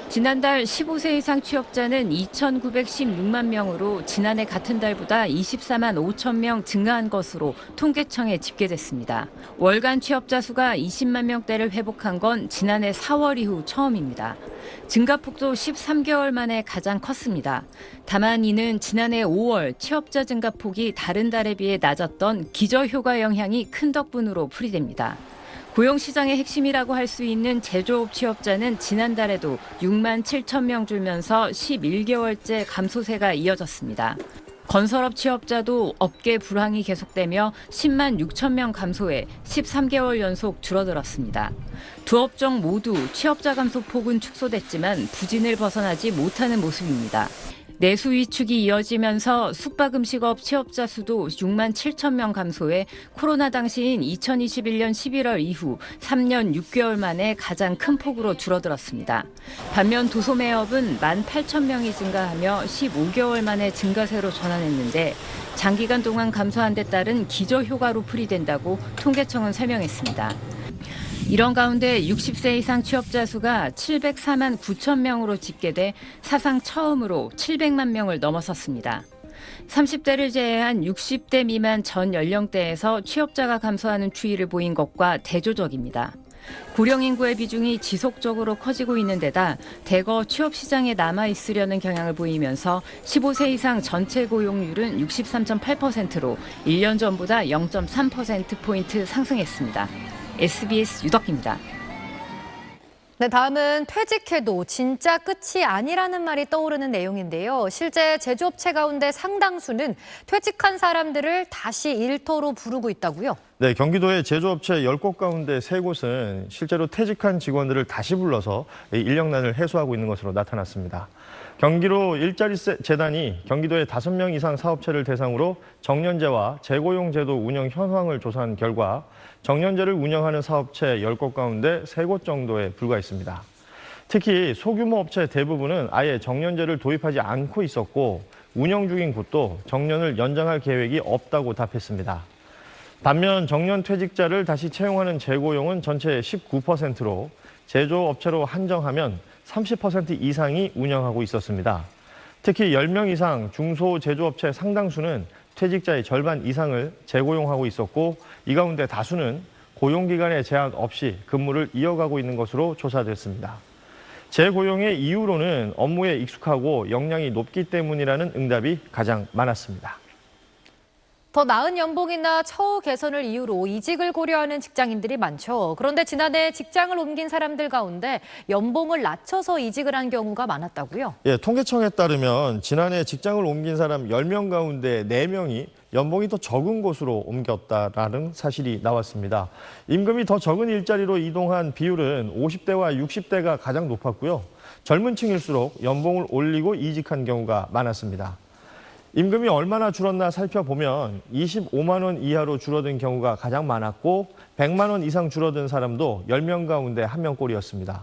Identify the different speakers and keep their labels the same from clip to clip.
Speaker 1: 지난달 15세 이상 취업자는 2,916만 명으로 지난해 같은 달보다 24만 5천 명 증가한 것으로 통계청에 집계됐습니다. 월간 취업자 수가 20만 명대를 회복한 건 지난해 4월 이후 처음입니다. 증가폭도 13개월 만에 가장 컸습니다. 다만 이는 지난해 5월 취업자 증가폭이 다른 달에 비해 낮았던 기저효과 영향이 큰 덕분으로 풀이됩니다. 고용시장의 핵심이라고 할 수 있는 제조업 취업자는 지난달에도 6만 7천 명 줄면서 11개월째 감소세가 이어졌습니다. 건설업 취업자도 업계 불황이 계속되며 10만 6천 명 감소해 13개월 연속 줄어들었습니다. 두 업종 모두 취업자 감소 폭은 축소됐지만 부진을 벗어나지 못하는 모습입니다. 내수 위축이 이어지면서 숙박음식업 취업자 수도 6만 7천 명 감소해 코로나 당시인 2021년 11월 이후 3년 6개월 만에 가장 큰 폭으로 줄어들었습니다. 반면 도소매업은 1만 8천 명이 증가하며 15개월 만에 증가세로 전환했는데 장기간 동안 감소한 데 따른 기저효과로 풀이된다고 통계청은 설명했습니다. 이런 가운데 60세 이상 취업자 수가 704만 9천 명으로 집계돼 사상 처음으로 700만 명을 넘어섰습니다. 30대를 제외한 60대 미만 전 연령대에서 취업자가 감소하는 추이를 보인 것과 대조적입니다. 고령 인구의 비중이 지속적으로 커지고 있는 데다 대거 취업 시장에 남아있으려는 경향을 보이면서 15세 이상 전체 고용률은 63.8%로 1년 전보다 0.3%포인트 상승했습니다. SBS 유덕기입니다.
Speaker 2: 네, 다음은 퇴직해도 진짜 끝이 아니라는 말이 떠오르는 내용인데요. 실제 제조업체 가운데 상당수는 퇴직한 사람들을 다시 일터로 부르고 있다고요?
Speaker 3: 네, 경기도의 제조업체 10곳 가운데 3곳은 실제로 퇴직한 직원들을 다시 불러서 인력난을 해소하고 있는 것으로 나타났습니다. 경기도 일자리 재단이 경기도의 5명 이상 사업체를 대상으로 정년제와 재고용제도 운영 현황을 조사한 결과 정년제를 운영하는 사업체 10곳 가운데 3곳 정도에 불과했습니다. 특히 소규모 업체 대부분은 아예 정년제를 도입하지 않고 있었고 운영 중인 곳도 정년을 연장할 계획이 없다고 답했습니다. 반면 정년 퇴직자를 다시 채용하는 재고용은 전체의 19%로 제조업체로 한정하면 30% 이상이 운영하고 있었습니다. 특히 10명 이상 중소제조업체 상당수는 퇴직자의 절반 이상을 재고용하고 있었고 이 가운데 다수는 고용기간에 제한 없이 근무를 이어가고 있는 것으로 조사됐습니다. 재고용의 이유로는 업무에 익숙하고 역량이 높기 때문이라는 응답이 가장 많았습니다.
Speaker 2: 더 나은 연봉이나 처우 개선을 이유로 이직을 고려하는 직장인들이 많죠. 그런데 지난해 직장을 옮긴 사람들 가운데 연봉을 낮춰서 이직을 한 경우가 많았다고요?
Speaker 3: 예, 통계청에 따르면 지난해 직장을 옮긴 사람 10명 가운데 4명이 연봉이 더 적은 곳으로 옮겼다라는 사실이 나왔습니다. 임금이 더 적은 일자리로 이동한 비율은 50대와 60대가 가장 높았고요. 젊은 층일수록 연봉을 올리고 이직한 경우가 많았습니다. 임금이 얼마나 줄었나 살펴보면 25만 원 이하로 줄어든 경우가 가장 많았고 100만 원 이상 줄어든 사람도 10명 가운데 1명꼴이었습니다.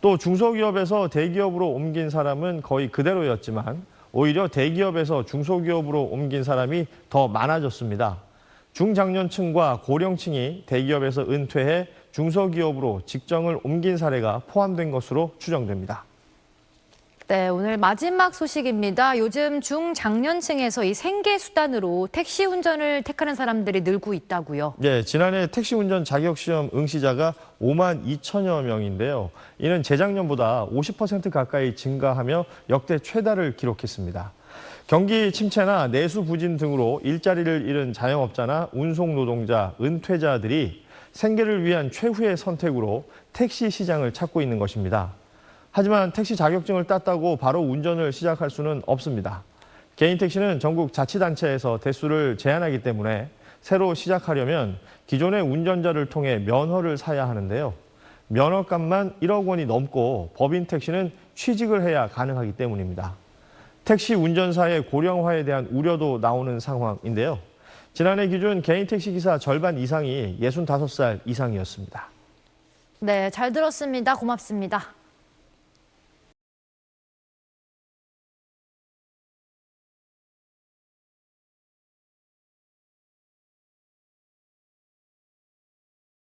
Speaker 3: 또 중소기업에서 대기업으로 옮긴 사람은 거의 그대로였지만 오히려 대기업에서 중소기업으로 옮긴 사람이 더 많아졌습니다. 중장년층과 고령층이 대기업에서 은퇴해 중소기업으로 직장을 옮긴 사례가 포함된 것으로 추정됩니다.
Speaker 2: 네, 오늘 마지막 소식입니다. 요즘 중장년층에서 이 생계 수단으로 택시 운전을 택하는 사람들이 늘고 있다고요.
Speaker 3: 네, 지난해 택시 운전 자격 시험 응시자가 5만 2천여 명인데요. 이는 재작년보다 50% 가까이 증가하며 역대 최다를 기록했습니다. 경기 침체나 내수 부진 등으로 일자리를 잃은 자영업자나 운송 노동자, 은퇴자들이 생계를 위한 최후의 선택으로 택시 시장을 찾고 있는 것입니다. 하지만 택시 자격증을 땄다고 바로 운전을 시작할 수는 없습니다. 개인 택시는 전국 자치단체에서 대수를 제한하기 때문에 새로 시작하려면 기존의 운전자를 통해 면허를 사야 하는데요. 면허값만 1억 원이 넘고 법인 택시는 취직을 해야 가능하기 때문입니다. 택시 운전사의 고령화에 대한 우려도 나오는 상황인데요. 지난해 기준 개인 택시 기사 절반 이상이 65살 이상이었습니다.
Speaker 2: 네, 잘 들었습니다. 고맙습니다.